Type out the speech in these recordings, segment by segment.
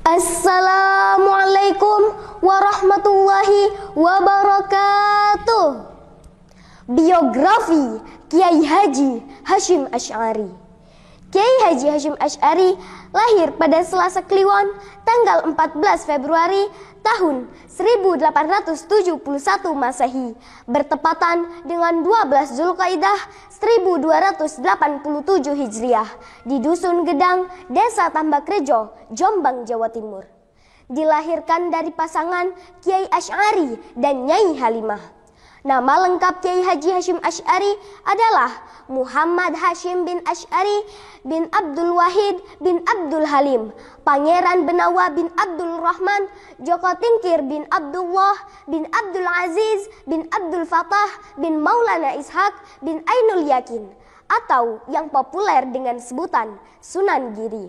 Assalamualaikum warahmatullahi wabarakatuh. Biografi Kiai Haji Hasyim Asy'ari. Kiai Haji Hasyim Asy'ari lahir pada Selasa Kliwon tanggal 14 Februari tahun 1871 Masehi, bertepatan dengan 12 Zulkaidah 1287 Hijriah di Dusun Gedang, Desa Tambakrejo, Jombang, Jawa Timur. Dilahirkan dari pasangan Kiai Asy'ari dan Nyai Halimah. Nama lengkap Kiai Haji Hasyim Asy'ari adalah Muhammad Hasyim bin Asy'ari bin Abdul Wahid bin Abdul Halim, Pangeran Benawa bin Abdul Rahman, Joko Tingkir bin Abdullah bin Abdul Aziz bin Abdul Fatah bin Maulana Ishaq bin Ainul Yakin, atau yang populer dengan sebutan Sunan Giri.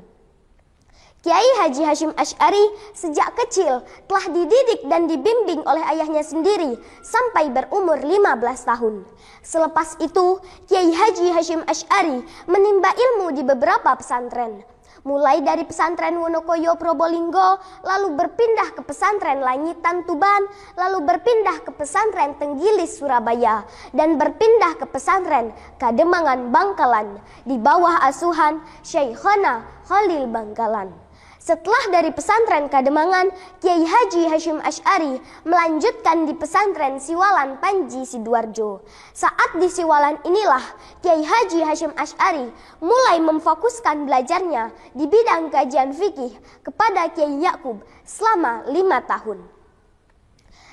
Kiai Haji Hasyim Asy'ari sejak kecil telah dididik dan dibimbing oleh ayahnya sendiri sampai berumur 15 tahun. Selepas itu, Kiai Haji Hasyim Asy'ari menimba ilmu di beberapa pesantren. Mulai dari pesantren Wonokoyo Probolinggo, lalu berpindah ke pesantren Langitan Tuban, lalu berpindah ke pesantren Tenggilis Surabaya, dan berpindah ke pesantren Kademangan Bangkalan di bawah asuhan Syekhona Khalil Bangkalan. Setelah dari pesantren Kademangan, Kiai Haji Hasyim Asy'ari melanjutkan di pesantren Siwalan Panji Sidoarjo. Saat di Siwalan inilah Kiai Haji Hasyim Asy'ari mulai memfokuskan belajarnya di bidang kajian fikih kepada Kiai Yakub selama 5 tahun.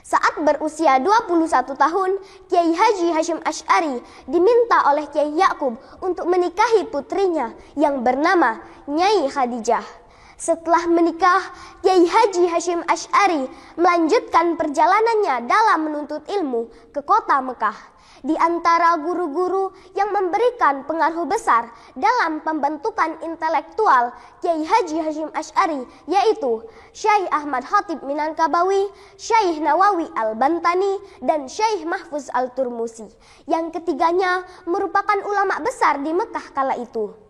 Saat berusia 21 tahun, Kiai Haji Hasyim Asy'ari diminta oleh Kiai Yakub untuk menikahi putrinya yang bernama Nyai Khadijah. Setelah menikah, Kiai Haji Hasyim Asy'ari melanjutkan perjalanannya dalam menuntut ilmu ke kota Mekah. Di antara guru-guru yang memberikan pengaruh besar dalam pembentukan intelektual Kiai Haji Hasyim Asy'ari yaitu Syekh Ahmad Khatib Minangkabawi, Syekh Nawawi Al-Bantani, dan Syekh Mahfuz Al-Turmusi. Yang ketiganya merupakan ulama besar di Mekah kala itu.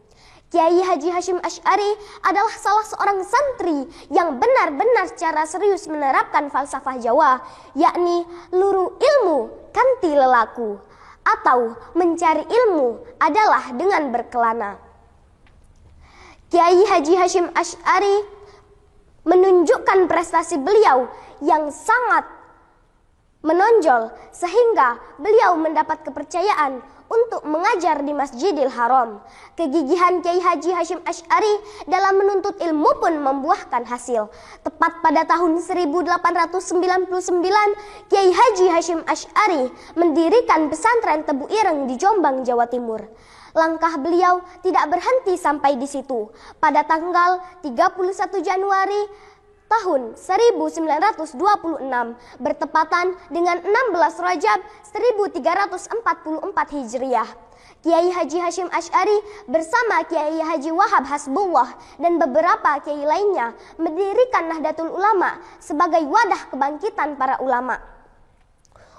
Kiai Haji Hasyim Asy'ari adalah salah seorang santri yang benar-benar secara serius menerapkan falsafah Jawa, yakni luru ilmu kanti lelaku, atau mencari ilmu adalah dengan berkelana. Kiai Haji Hasyim Asy'ari menunjukkan prestasi beliau yang sangat menonjol sehingga beliau mendapat kepercayaan untuk mengajar di Masjidil Haram. Kegigihan Kiai Haji Hasyim Asy'ari dalam menuntut ilmu pun membuahkan hasil. Tepat pada tahun 1899, Kiai Haji Hasyim Asy'ari mendirikan pesantren Tebu Ireng di Jombang, Jawa Timur. Langkah beliau tidak berhenti sampai di situ. Pada tanggal 31 Januari tahun 1926 bertepatan dengan 16 Rajab 1344 Hijriah, Kiai Haji Hasyim Asy'ari bersama Kiai Haji Wahab Hasbullah dan beberapa kiai lainnya mendirikan Nahdlatul Ulama sebagai wadah kebangkitan para ulama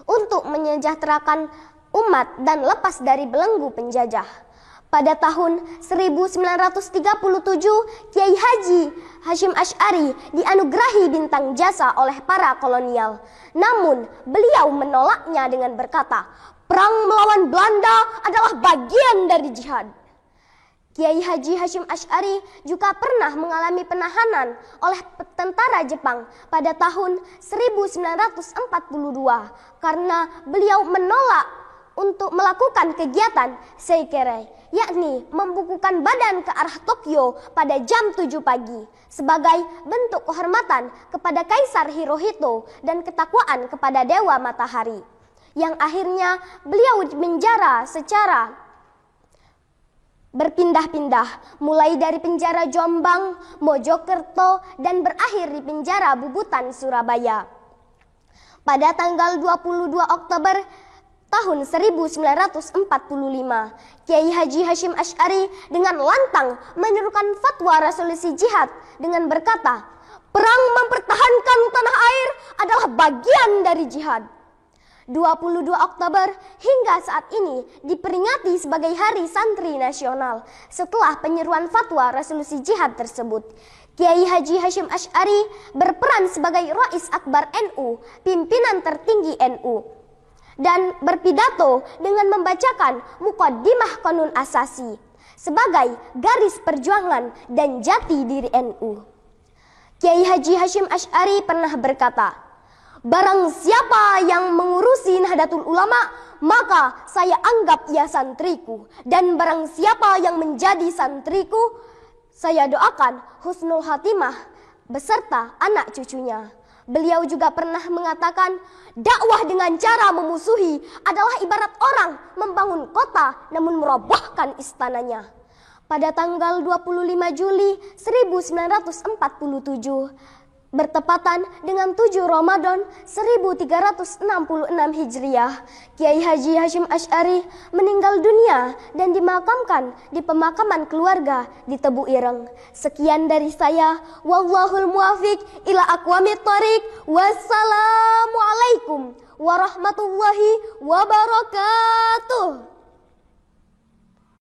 untuk menyejahterakan umat dan lepas dari belenggu penjajah. Pada tahun 1937, Kiai Haji Hasyim Asy'ari dianugerahi bintang jasa oleh para kolonial. Namun, beliau menolaknya dengan berkata, "Perang melawan Belanda adalah bagian dari jihad." Kiai Haji Hasyim Asy'ari juga pernah mengalami penahanan oleh tentara Jepang pada tahun 1942 karena beliau menolak untuk melakukan kegiatan seikere, yakni membukukan badan ke arah Tokyo pada jam 7 pagi sebagai bentuk kehormatan kepada Kaisar Hirohito dan ketakwaan kepada Dewa Matahari, yang akhirnya beliau dipenjara secara berpindah-pindah, mulai dari penjara Jombang, Mojokerto, dan berakhir di penjara Bubutan, Surabaya. Pada tanggal 22 Oktober tahun 1945, Kiai Haji Hasyim Asy'ari dengan lantang menyerukan fatwa resolusi jihad dengan berkata, "Perang mempertahankan tanah air adalah bagian dari jihad." 22 Oktober hingga saat ini diperingati sebagai Hari Santri Nasional setelah penyeruan fatwa resolusi jihad tersebut. Kiai Haji Hasyim Asy'ari berperan sebagai Rais Akbar NU, pimpinan tertinggi NU, dan berpidato dengan membacakan Muqaddimah Qanun Asasi sebagai garis perjuangan dan jati diri NU. Kiai Haji Hasyim Asy'ari pernah berkata, "Barang siapa yang mengurusi Nahdlatul Ulama, maka saya anggap ia santriku. Dan barang siapa yang menjadi santriku, saya doakan husnul khatimah beserta anak cucunya." Beliau juga pernah mengatakan, dakwah dengan cara memusuhi adalah ibarat orang membangun kota namun merobohkan istananya. Pada tanggal 25 Juli 1947, bertepatan dengan 7 Ramadan 1366 Hijriah, Kiai Haji Hasyim Asy'ari meninggal dunia dan dimakamkan di pemakaman keluarga di Tebu Ireng. Sekian dari saya, wallahul muwafiq ila aqwamit thoriq. Wassalamualaikum warahmatullahi wabarakatuh.